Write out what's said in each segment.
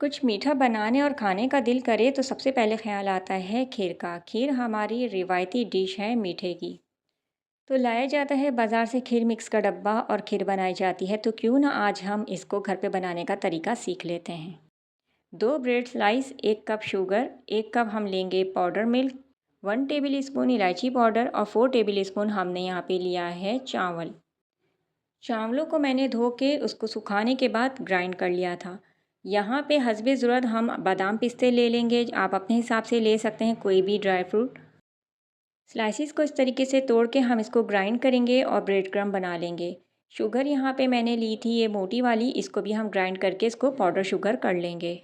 कुछ मीठा बनाने और खाने का दिल करे तो सबसे पहले ख्याल आता है खीर का। खीर हमारी रिवायती डिश है मीठे की। तो लाया जाता है बाज़ार से खीर मिक्स का डब्बा और खीर बनाई जाती है। तो क्यों ना आज हम इसको घर पे बनाने का तरीका सीख लेते हैं। 2 bread slice, 1 cup sugar, 1 cup हम लेंगे पाउडर मिल्क, 1 टेबल स्पून इलायची पाउडर और 4 टेबल स्पून हमने यहाँ पे लिया है चावल। चावलों को मैंने धो के उसको सुखाने के बाद ग्राइंड कर लिया था। यहाँ पे हस्बे ज़रूरत हम बादाम पिस्ते ले लेंगे, आप अपने हिसाब से ले सकते हैं कोई भी ड्राई फ्रूट। स्लाइसिस को इस तरीके से तोड़ के हम इसको ग्राइंड करेंगे और ब्रेड क्रम्ब बना लेंगे। शुगर यहाँ पे मैंने ली थी ये मोटी वाली, इसको भी हम ग्राइंड करके इसको पाउडर शुगर कर लेंगे।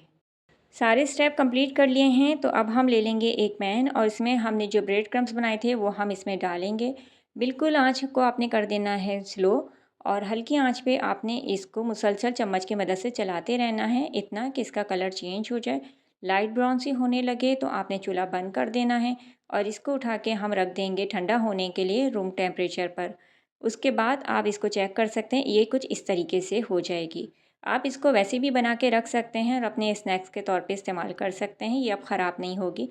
सारे स्टेप कंप्लीट कर लिए हैं तो अब हम ले लेंगे एक पैन और इसमें हमने जो ब्रेड क्रम्ब्स बनाए थे वो हम इसमें डालेंगे। बिल्कुल आँच को आपने कर देना है स्लो और हल्की आंच पे आपने इसको मुसलसल चम्मच की मदद से चलाते रहना है, इतना कि इसका कलर चेंज हो जाए। लाइट ब्राउन सी होने लगे तो आपने चूल्हा बंद कर देना है और इसको उठा के हम रख देंगे ठंडा होने के लिए रूम टेम्परेचर पर। उसके बाद आप इसको चेक कर सकते हैं, ये कुछ इस तरीके से हो जाएगी। आप इसको वैसे भी बना के रख सकते हैं और अपने स्नैक्स के तौर पे इस्तेमाल कर सकते हैं, ये अब ख़राब नहीं होगी।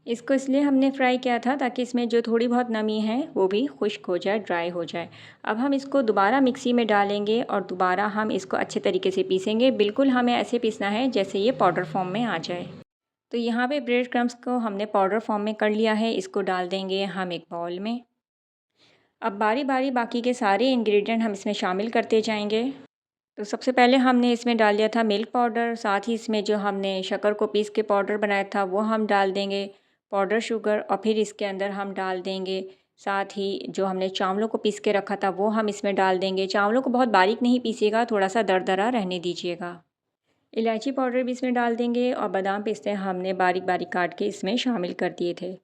इसको इसलिए हमने फ्राई किया था ताकि इसमें जो थोड़ी बहुत नमी है वो भी खुश्क हो जाए, ड्राई हो जाए। अब हम इसको दोबारा मिक्सी में डालेंगे और दोबारा हम इसको अच्छे तरीके से पीसेंगे। बिल्कुल हमें ऐसे पीसना है जैसे ये पाउडर फॉर्म में आ जाए। तो यहाँ पे ब्रेड क्रम्ब्स को हमने पाउडर फॉर्म में कर लिया है, इसको डाल देंगे हम एक बाउल में। अब बारी बारी बाकी के सारे इंग्रेडिएंट हम इसमें शामिल करते जाएंगे। तो सबसे पहले हमने इसमें डाल दिया था मिल्क पाउडर, साथ ही इसमें जो हमने शक्कर को पीस के पाउडर बनाया था वो हम डाल देंगे, पाउडर शुगर, और फिर इसके अंदर हम डाल देंगे साथ ही जो हमने चावलों को पीस के रखा था वो हम इसमें डाल देंगे। चावलों को बहुत बारीक नहीं पीसिएगा, थोड़ा सा दरदरा रहने दीजिएगा। इलायची पाउडर भी इसमें डाल देंगे और बादाम पिस्ते हमने बारीक बारीक काट के इसमें शामिल कर दिए थे।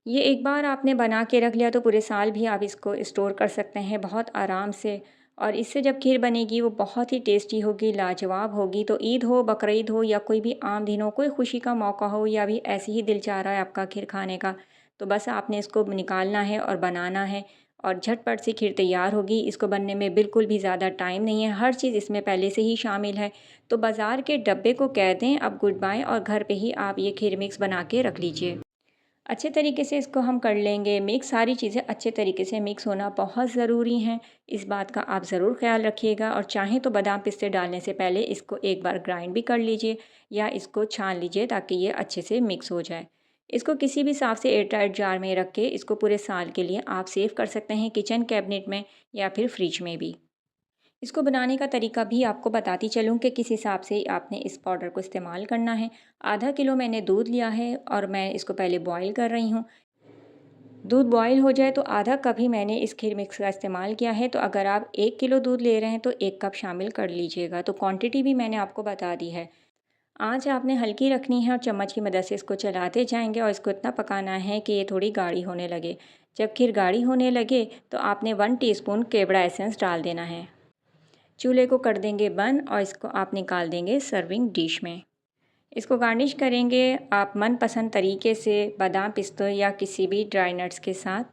ये एक बार आपने बना के रख लिया तो पूरे साल भी आप इसको स्टोर कर सकते हैं बहुत आराम से। और इससे जब खीर बनेगी वो बहुत ही टेस्टी होगी, लाजवाब होगी। तो ईद हो, बकरीद हो या कोई भी आम दिन हो, कोई खुशी का मौका हो या भी ऐसे ही दिल चाह रहा है आपका खीर खाने का, तो बस आपने इसको निकालना है और बनाना है और झटपट से खीर तैयार होगी। इसको बनने में बिल्कुल भी ज़्यादा टाइम नहीं है, हर चीज़ इसमें पहले से ही शामिल है। तो बाज़ार के डब्बे को कह दें अब गुड बाय और घर पे ही आप ये खीर मिक्स बना के रख लीजिए। अच्छे तरीके से इसको हम कर लेंगे मिक्स। सारी चीज़ें अच्छे तरीके से मिक्स होना बहुत ज़रूरी हैं, इस बात का आप ज़रूर ख्याल रखिएगा। और चाहें तो बादाम पिस्ते डालने से पहले इसको एक बार ग्राइंड भी कर लीजिए या इसको छान लीजिए ताकि ये अच्छे से मिक्स हो जाए। इसको किसी भी साफ़ से एयरटाइट जार में रख के इसको पूरे साल के लिए आप सेव कर सकते हैं, किचन कैबिनेट में या फिर फ्रिज में भी। इसको बनाने का तरीका भी आपको बताती चलूँ कि किस हिसाब से आपने इस पाउडर को इस्तेमाल करना है। आधा किलो मैंने दूध लिया है और मैं इसको पहले बॉईल कर रही हूँ। दूध बॉईल हो जाए तो आधा कप ही मैंने इस खीर मिक्स का इस्तेमाल किया है। तो अगर आप 1 किलो दूध ले रहे हैं तो 1 कप शामिल कर लीजिएगा। तो क्वांटिटी भी मैंने आपको बता दी है। आँच आपने हल्की रखनी है और चम्मच की मदद से इसको चलाते जाएंगे और इसको इतना पकाना है कि ये थोड़ी गाढ़ी होने लगे। जब खीर गाढ़ी होने लगे तो आपने 1 टीस्पून केवड़ा एसेंस डाल देना है। चूल्हे को कर देंगे बंद और इसको आप निकाल देंगे सर्विंग डिश में। इसको गार्निश करेंगे आप मनपसंद तरीके से बादाम पिस्तों या किसी भी ड्राई नट्स के साथ।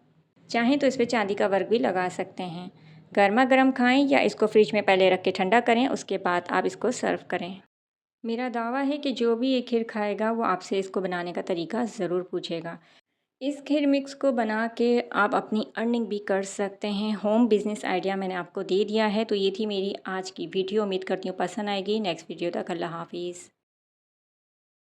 चाहें तो इस पर चांदी का वर्क भी लगा सकते हैं। गर्मा गर्म खाएं या इसको फ्रिज में पहले रख के ठंडा करें, उसके बाद आप इसको सर्व करें। मेरा दावा है कि जो भी ये खीर खाएगा वो आपसे इसको बनाने का तरीका ज़रूर पूछेगा। इस खीर मिक्स को बना के आप अपनी अर्निंग भी कर सकते हैं। होम बिज़नेस आइडिया मैंने आपको दे दिया है। तो ये थी मेरी आज की वीडियो, उम्मीद करती हूँ पसंद आएगी। नेक्स्ट वीडियो तक अल्लाह हाफ़िज़।